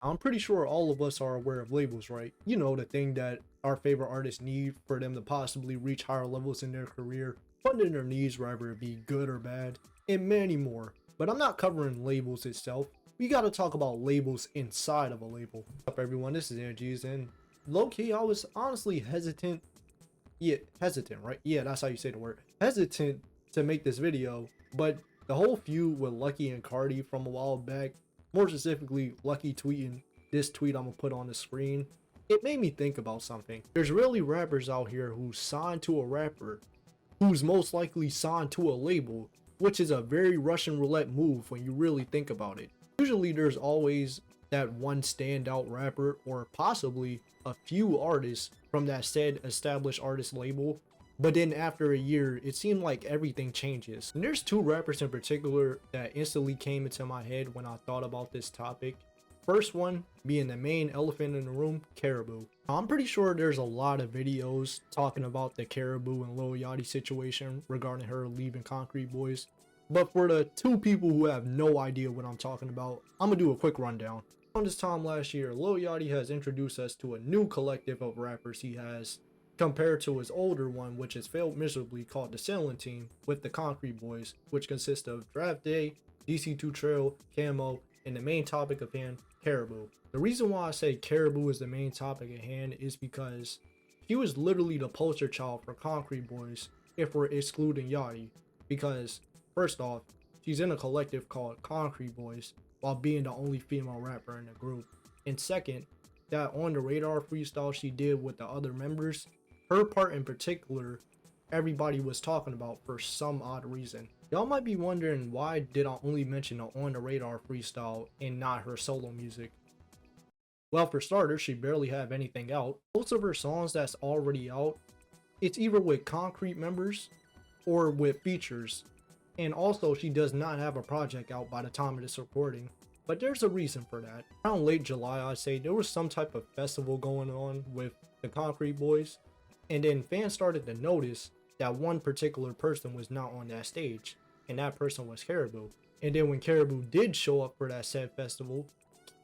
I'm pretty sure all of us are aware of labels, right? You know, the thing that our favorite artists need for them to possibly reach higher levels in their career, funding their needs, whether it be good or bad, and many more. But I'm not covering labels itself. We gotta talk about labels inside of a label. What's up everyone, this is Angie's, and low-key I was honestly hesitant, right? Yeah, that's how you say the word. Hesitant to make this video, but the whole feud with Lucky and Cardi from a while back, more specifically Lucky tweeting this tweet I'm gonna put on the screen, it made me think about something. There's really rappers out here who signed to a rapper who's most likely signed to a label, which is a very Russian roulette move when you really think about it. Usually there's always that one standout rapper or possibly a few artists from that said established artist label, but then after a year it seemed like everything changes. And there's two rappers in particular that instantly came into my head when I thought about this topic. First one being the main elephant in the room, Karrahbooo. I'm pretty sure there's a lot of videos talking about the Karrahbooo and Lil Yachty situation regarding her leaving Concrete Boys. But for the two people who have no idea what I'm talking about, I'm gonna do a quick rundown. On this time last year, Lil Yachty has introduced us to a new collective of rappers he has, compared to his older one, which has failed miserably, called the Sailing Team, with the Concrete Boys, which consists of Draft Day, DC2 Trail, Camo, and the main topic of hand, Karrahbooo. The reason why I say Karrahbooo is the main topic at hand is because he was literally the poster child for Concrete Boys if we're excluding Yachty, because first off, she's in a collective called Concrete Boys while being the only female rapper in the group, and second, that On the Radar freestyle she did with the other members, her part in particular, everybody was talking about for some odd reason. Y'all might be wondering, why did I only mention the On the Radar freestyle and not her solo music? Well, for starters, she barely have anything out. Most of her songs that's already out, it's either with Concrete members or with features. And also, she does not have a project out by the time of this recording. But there's a reason for that. Around late July, I'd say, there was some type of festival going on with the Concrete Boys. And then fans started to notice that one particular person was not on that stage, and that person was Karrahbooo. And then when Karrahbooo did show up for that said festival,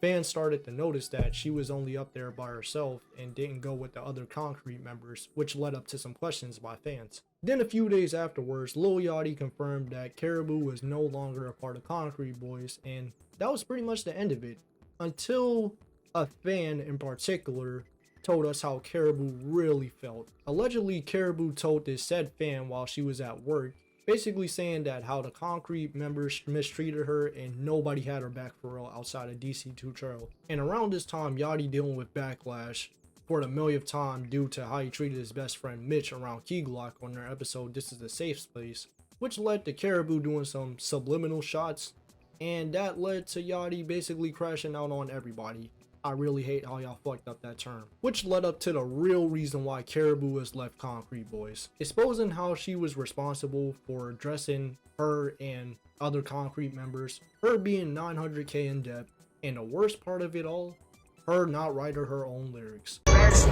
fans started to notice that she was only up there by herself and didn't go with the other Concrete members, which led up to some questions by fans. Then a few days afterwards, Lil Yachty confirmed that Karrahbooo was no longer a part of Concrete Boys, and that was pretty much the end of it, until a fan in particular told us how Karrahbooo really felt. Allegedly, Karrahbooo told this said fan while she was at work, basically saying that how the Concrete members mistreated her and nobody had her back for real outside of DC2 Trail. And around this time, Yachty dealing with backlash for the millionth time due to how he treated his best friend Mitch around Key Glock on their episode This Is a Safe Space, which led to Karrahbooo doing some subliminal shots, and that led to Yachty basically crashing out on everybody. I really hate how y'all fucked up that term. Which led up to the real reason why Karrahbooo has left Concrete Boys. Exposing how she was responsible for dressing her and other Concrete members, her being 900k in debt, and the worst part of it all, her not writing her own lyrics. Nigga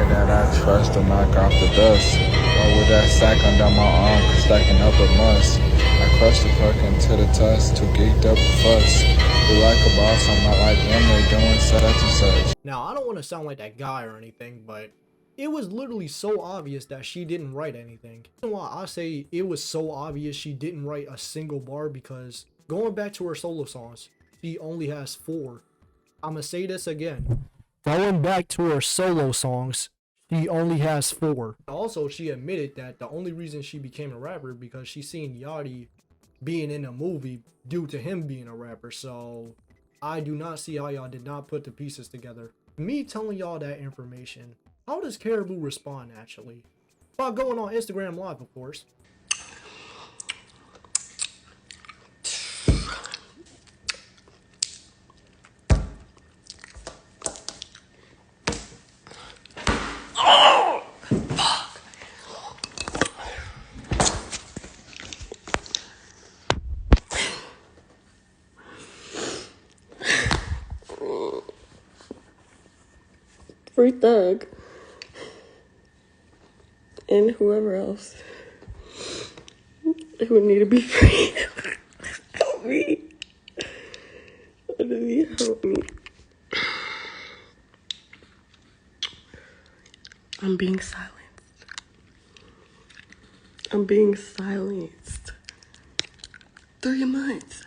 that I trust to knock off the dust. Or with that sack under my arm, stacking up a must. I crushed the fucking to the tusk, too geeked up to fuss. You like a boss, I'm not like them, they doing such and such. Now, I don't want to sound like that guy or anything, but it was literally so obvious that she didn't write anything. And why I say it was so obvious she didn't write a single bar, because going back to her solo songs, she only has 4. I'm gonna say this again. Going back to her solo songs, she only has 4. Also, she admitted that the only reason she became a rapper because she seen Yachty being in a movie due to him being a rapper. So I do not see how y'all did not put the pieces together. Me telling y'all that information, how does Karrahbooo respond actually? By going on Instagram Live, of course. Free Thug and whoever else who would need to be free. Help me. Literally, help me. I'm being silenced. I'm being silenced. 3 months.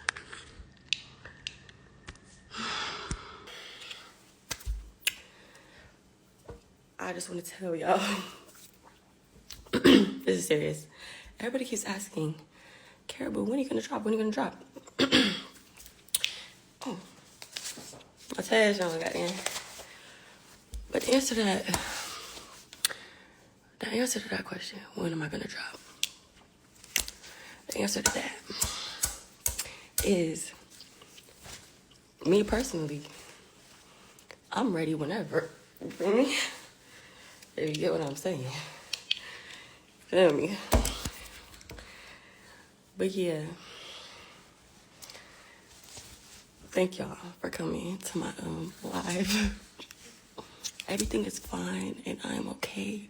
I just want to tell y'all, this is serious. Everybody keeps asking, Karrahbooo, when are you gonna drop? When are you gonna drop? Oh, my tag y'all got in. But the answer to that question, when am I gonna drop? The answer to that is, me personally, I'm ready whenever. You feel me? If you get what I'm saying. Feel me? But yeah. Thank y'all for coming to my live. Everything is fine and I'm okay.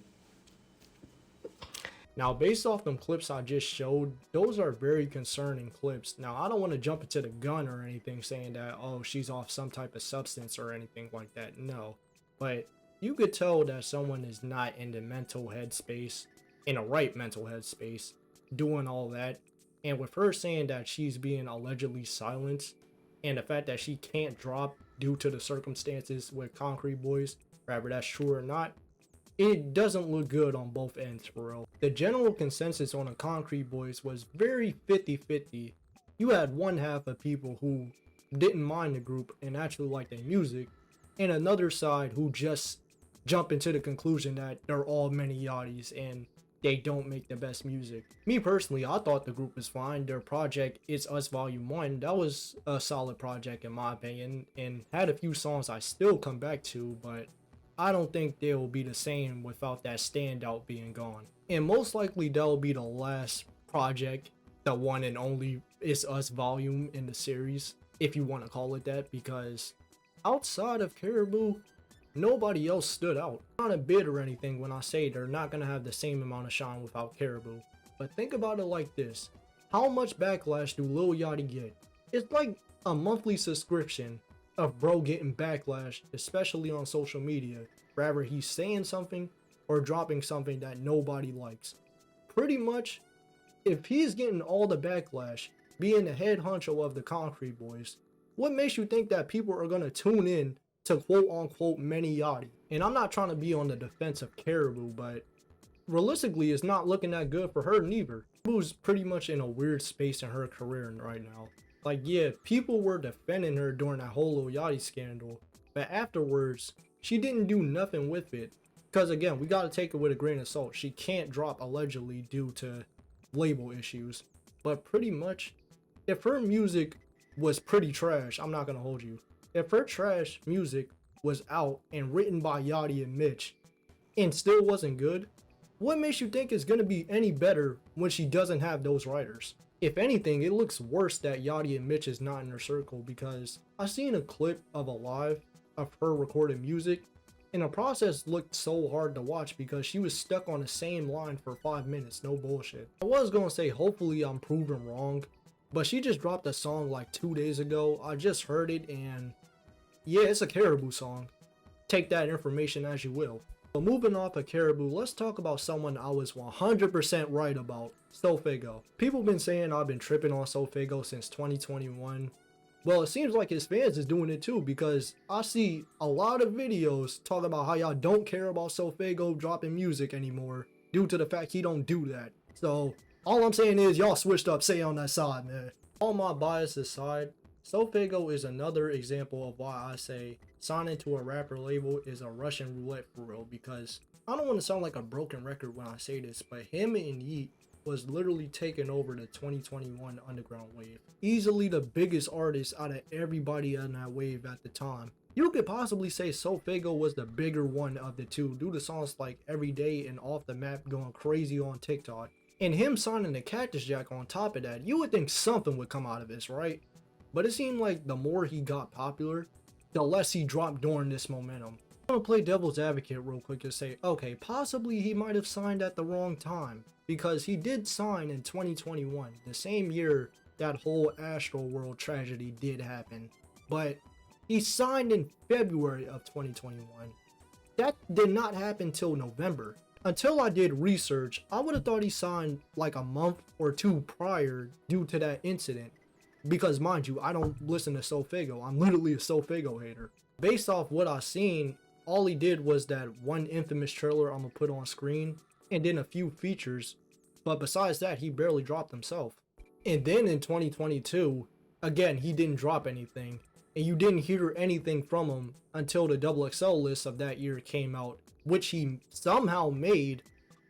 Now, based off them clips I just showed, those are very concerning clips. Now, I don't want to jump into the gun or anything saying that, oh, she's off some type of substance or anything like that. No. But you could tell that someone is not in the mental headspace, in a right mental headspace, doing all that. And with her saying that she's being allegedly silenced, and the fact that she can't drop due to the circumstances with Concrete Boys, whether that's true or not, it doesn't look good on both ends for real. The general consensus on the Concrete Boys was very 50-50. You had one half of people who didn't mind the group and actually liked their music, and another side who just jump into the conclusion that they're all many yachties and they don't make the best music. Me personally, I thought the group was fine. Their project, It's Us Volume 1, that was a solid project in my opinion, and had a few songs I still come back to, but I don't think they'll be the same without that standout being gone. And most likely that'll be the last project, the one and only It's Us volume in the series, if you want to call it that, because outside of Karrahbooo, nobody else stood out. I'm not a bid or anything when I say they're not going to have the same amount of shine without Karrahbooo. But think about it like this. How much backlash do Lil Yachty get? It's like a monthly subscription of bro getting backlash, especially on social media, whether he's saying something or dropping something that nobody likes. Pretty much, if he's getting all the backlash, being the head honcho of the Concrete Boys, what makes you think that people are gonna tune in to quote unquote many Yachty? And I'm not trying to be on the defense of Karrahbooo, but realistically it's not looking that good for her neither. Karrahboo's pretty much in a weird space in her career right now. Like, yeah, people were defending her during that whole Lil Yachty scandal, but afterwards, she didn't do nothing with it. Because again, we gotta take it with a grain of salt. She can't drop allegedly due to label issues. But pretty much, if her music was pretty trash, I'm not gonna hold you. If her trash music was out and written by Yachty and Mitch, and still wasn't good, what makes you think it's gonna be any better when she doesn't have those writers? If anything, it looks worse that Yachty and Mitch is not in her circle, because I seen a clip of a live of her recording music, and the process looked so hard to watch because she was stuck on the same line for 5 minutes, no bullshit. I was gonna say hopefully I'm proven wrong, but she just dropped a song like 2 days ago. I just heard it and yeah, it's a Karrahbooo song. Take that information as you will. But moving off of Karrahbooo, let's talk about someone I was 100% right about, SoFaygo. People been saying I've been tripping on SoFaygo since 2021. Well, it seems like his fans is doing it too, because I see a lot of videos talking about how y'all don't care about SoFaygo dropping music anymore due to the fact he don't do that. So all I'm saying is y'all switched up, say on that side, man. All my bias aside, SoFaygo is another example of why I say signing to a rapper label is a Russian roulette for real, because I don't want to sound like a broken record when I say this, but him and Yeet was literally taking over the 2021 underground wave. Easily the biggest artist out of everybody on that wave at the time. You could possibly say SoFaygo was the bigger one of the two due to songs like Everyday and Off the Map going crazy on TikTok. And him signing the Cactus Jack on top of that, you would think something would come out of this, right? But it seemed like the more he got popular, the less he dropped during this momentum. I'm gonna play devil's advocate real quick to say, okay, possibly he might have signed at the wrong time, because he did sign in 2021, the same year that whole Astroworld tragedy did happen. But he signed in February of 2021. That did not happen till November. Until I did research, I would have thought he signed like a month or two prior due to that incident. Because mind you, I don't listen to SoFaygo. I'm literally a SoFaygo hater. Based off what I've seen, all he did was that one infamous trailer I'm gonna put on screen and then a few features. But besides that, he barely dropped himself. And then in 2022, again, he didn't drop anything. And you didn't hear anything from him until the XXL list of that year came out, which he somehow made.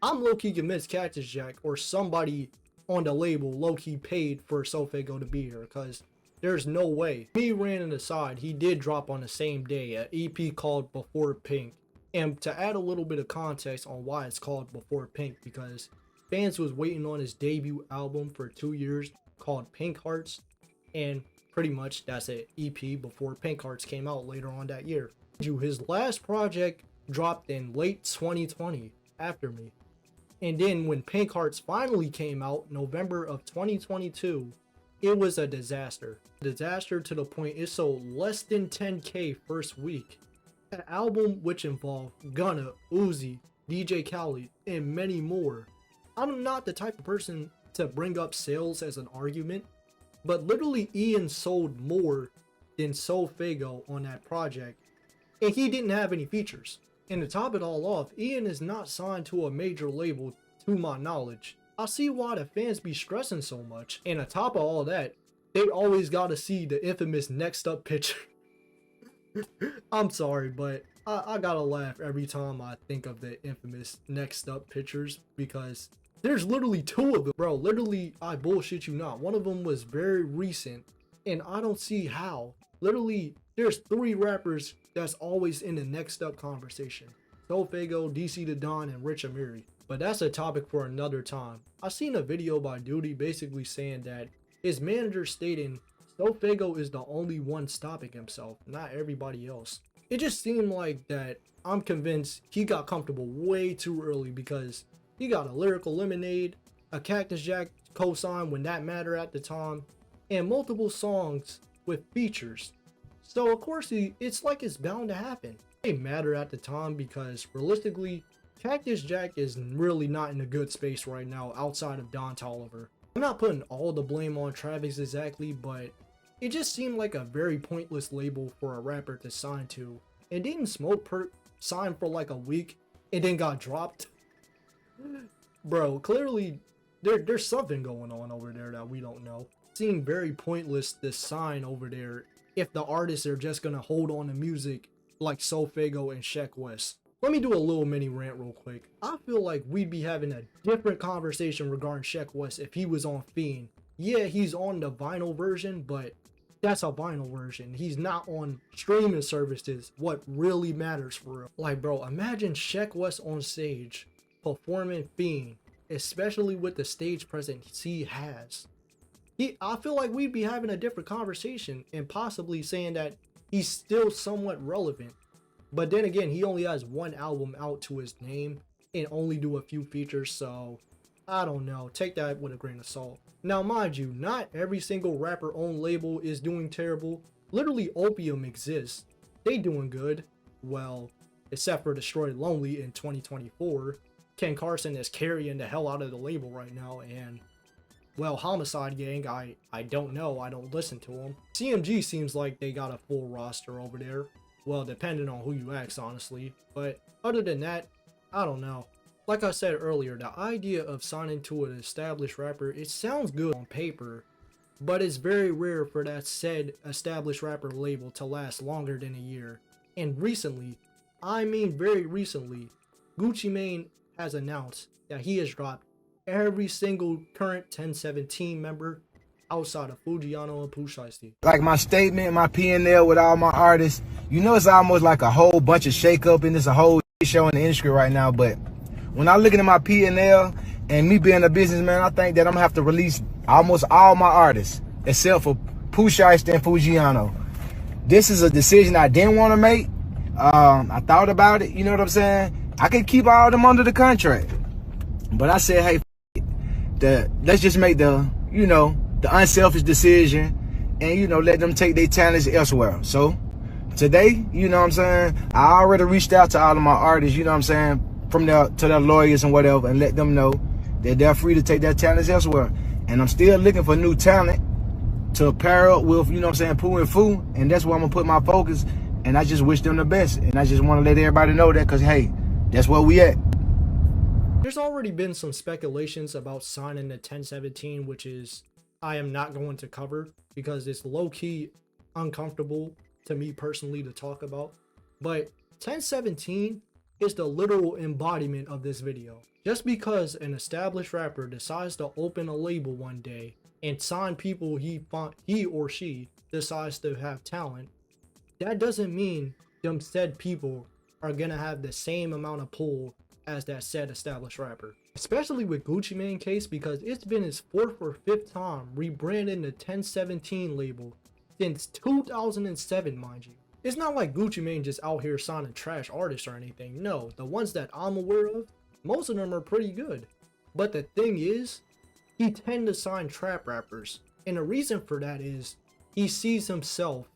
I'm low-key convinced Cactus Jack or somebody on the label low-key paid for SoFaygo to be here, because there's no way. Me ranting aside, he did drop on the same day an EP called Before Pink. And to add a little bit of context on why it's called Before Pink, because fans was waiting on his debut album for 2 years called Pink Heartz, and pretty much that's an EP before Pink Heartz came out later on that year. His last project dropped in late 2020 after me. And then when Pink Heartz finally came out, November of 2022, it was a disaster. Disaster to the point it sold less than 10K first week. An album which involved Gunna, Uzi, DJ Khaled, and many more. I'm not the type of person to bring up sales as an argument, but literally Ian sold more than SoFaygo on that project, and he didn't have any features. And to top it all off, Ian is not signed to a major label to my knowledge. I see why the fans be stressing so much. And on top of all that, they always gotta see the infamous next up picture. I'm sorry, but I gotta laugh every time I think of the infamous next up pictures, because there's literally two of them, bro. Literally, I bullshit you not. One of them was very recent, and I don't see how. Literally, there's 3 rappers that's always in the next up conversation: SoFaygo, DC the Don, and Rich Amiri. But that's a topic for another time. I seen a video by Duty basically saying that his manager stating SoFaygo is the only one stopping himself, not everybody else. It just seemed like that. I'm convinced he got comfortable way too early, because he got a Lyrical Lemonade, a Cactus Jack cosign when that mattered at the time, and multiple songs with features. So of course it's like it's bound to happen. It mattered at the time because realistically, Cactus Jack is really not in a good space right now outside of Don Toliver. I'm not putting all the blame on Travis exactly, but it just seemed like a very pointless label for a rapper to sign to. And didn't Smoke Perk sign for like a week and then got dropped? Bro, clearly there's something going on over there that we don't know. It seemed very pointless this sign over there if the artists are just gonna hold on to music like SoFaygo and Sheck West. Let me do a little mini rant real quick. I feel like we'd be having a different conversation regarding Sheck West if he was on Fiend. Yeah, he's on the vinyl version, but that's a vinyl version. He's not on streaming services, what really matters for real. Like, bro, imagine Sheck West on stage performing Fiend, especially with the stage presence he has. I feel like we'd be having a different conversation and possibly saying that he's still somewhat relevant. But then again, he only has one album out to his name and only do a few features, so I don't know. Take that with a grain of salt. Now, mind you, not every single rapper-owned label is doing terrible. Literally, Opium exists. They doing good. Well, except for Destroyed Lonely in 2024. Ken Carson is carrying the hell out of the label right now, and well, Homicide Gang, I don't know. I don't listen to them. CMG seems like they got a full roster over there. Well, depending on who you ask, honestly. But other than that, I don't know. Like I said earlier, the idea of signing to an established rapper, it sounds good on paper, but it's very rare for that said established rapper label to last longer than a year. And recently, I mean very recently, Gucci Mane has announced that he has dropped every single current 1017 member outside of Fujiano and Pooh Shiesty. Like my statement, my P&L with all my artists, you know, it's almost like a whole bunch of shakeup and it's a whole show in the industry right now. But when I look at my P&L and me being a businessman, I think that I'm gonna have to release almost all my artists except for Pooh Shiesty and Fujiano. This is a decision I didn't want to make. I thought about it, you know what I'm saying? I could keep all of them under the contract. But I said, hey, let's just make the unselfish decision and, let them take their talents elsewhere. So today, you know what I'm saying, I already reached out to all of my artists, you know what I'm saying, from their to their lawyers and whatever, and let them know that they're free to take their talents elsewhere. And I'm still looking for new talent to pair up with, you know what I'm saying, Pooh and Foo, and that's where I'm gonna put my focus. And I just wish them the best, and I just want to let everybody know that, because hey, that's where we at. There's already been some speculations about signing the 1017, which is I am not going to cover because it's low-key uncomfortable to me personally to talk about. But 1017 is the literal embodiment of this video. Just because an established rapper decides to open a label one day and sign people he or she decides to have talent, that doesn't mean them said people are gonna have the same amount of pull as that said established rapper. Especially with Gucci Mane case, because it's been his 4th or 5th time rebranding the 1017 label since 2007, mind you. It's not like Gucci Mane just out here signing trash artists or anything. No, the ones that I'm aware of, most of them are pretty good. But the thing is, he tend to sign trap rappers. And the reason for that is he sees himself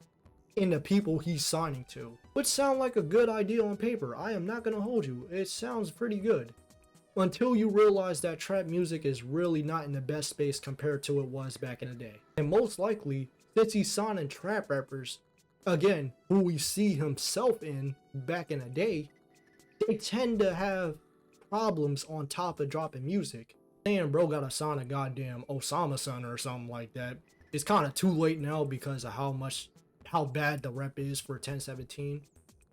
in the people he's signing to, which sound like a good idea on paper. I am not gonna hold you, it sounds pretty good, until you realize that trap music is really not in the best space compared to it was back in the day. And most likely, since he's signing trap rappers, again, who we see himself in back in the day, they tend to have problems on top of dropping music. Saying bro gotta sign a goddamn Osama son or something like that, it's kind of too late now because of how bad the rep is for 1017.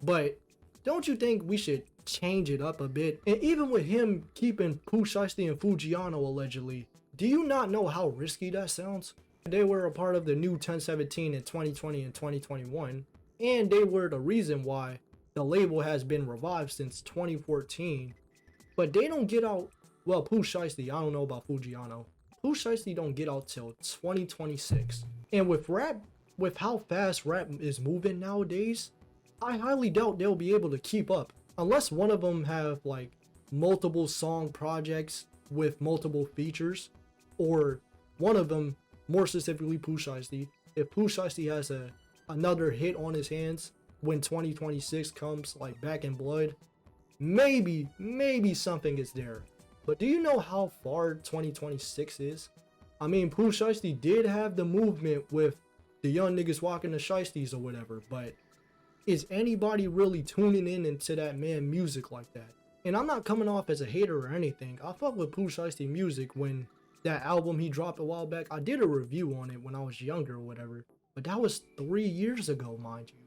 But don't you think we should change it up a bit? And even with him keeping Pooh Shiesty and Fujiano allegedly, do you not know how risky that sounds? They were a part of the new 1017 in 2020 and 2021, and they were the reason why the label has been revived since 2014. But they don't get out, well, Pooh Shiesty, I don't know about Fujiano. Pooh Shiesty don't get out till 2026. And with how fast rap is moving nowadays, I highly doubt they'll be able to keep up. Unless one of them have like multiple song projects with multiple features, or one of them, more specifically Pooh Shiesty, if Pooh Shiesty has another hit on his hands when 2026 comes, like Back in Blood, maybe something is there. But do you know how far 2026 is? I mean, Pooh Shiesty did have the movement with the young niggas walking the shiesties or whatever, but is anybody really tuning in into that man music like that? And I'm not coming off as a hater or anything. I fuck with Pooh Shiesty music. When that album he dropped a while back, I did a review on it when I was younger or whatever, but that was 3 years ago, mind you.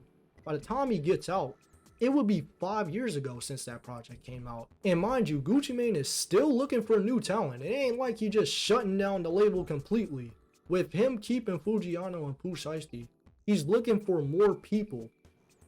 By the time he gets out, it would be 5 years ago since that project came out. And mind you, Gucci Mane is still looking for new talent. It ain't like he just shutting down the label completely. With him keeping Fujiano and Pooh Shiesty, he's looking for more people.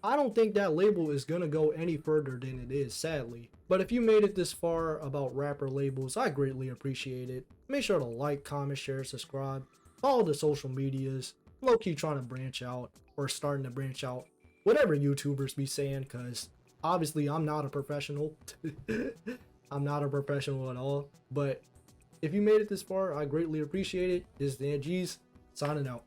I don't think that label is gonna go any further than it is, sadly. But if you made it this far about rapper labels, I greatly appreciate it. Make sure to like, comment, share, subscribe, follow the social medias. Low-key trying to branch out, or starting to branch out, whatever YouTubers be saying, because obviously I'm not a professional. I'm not a professional at all. But if you made it this far, I greatly appreciate it. This is Dan G's signing out.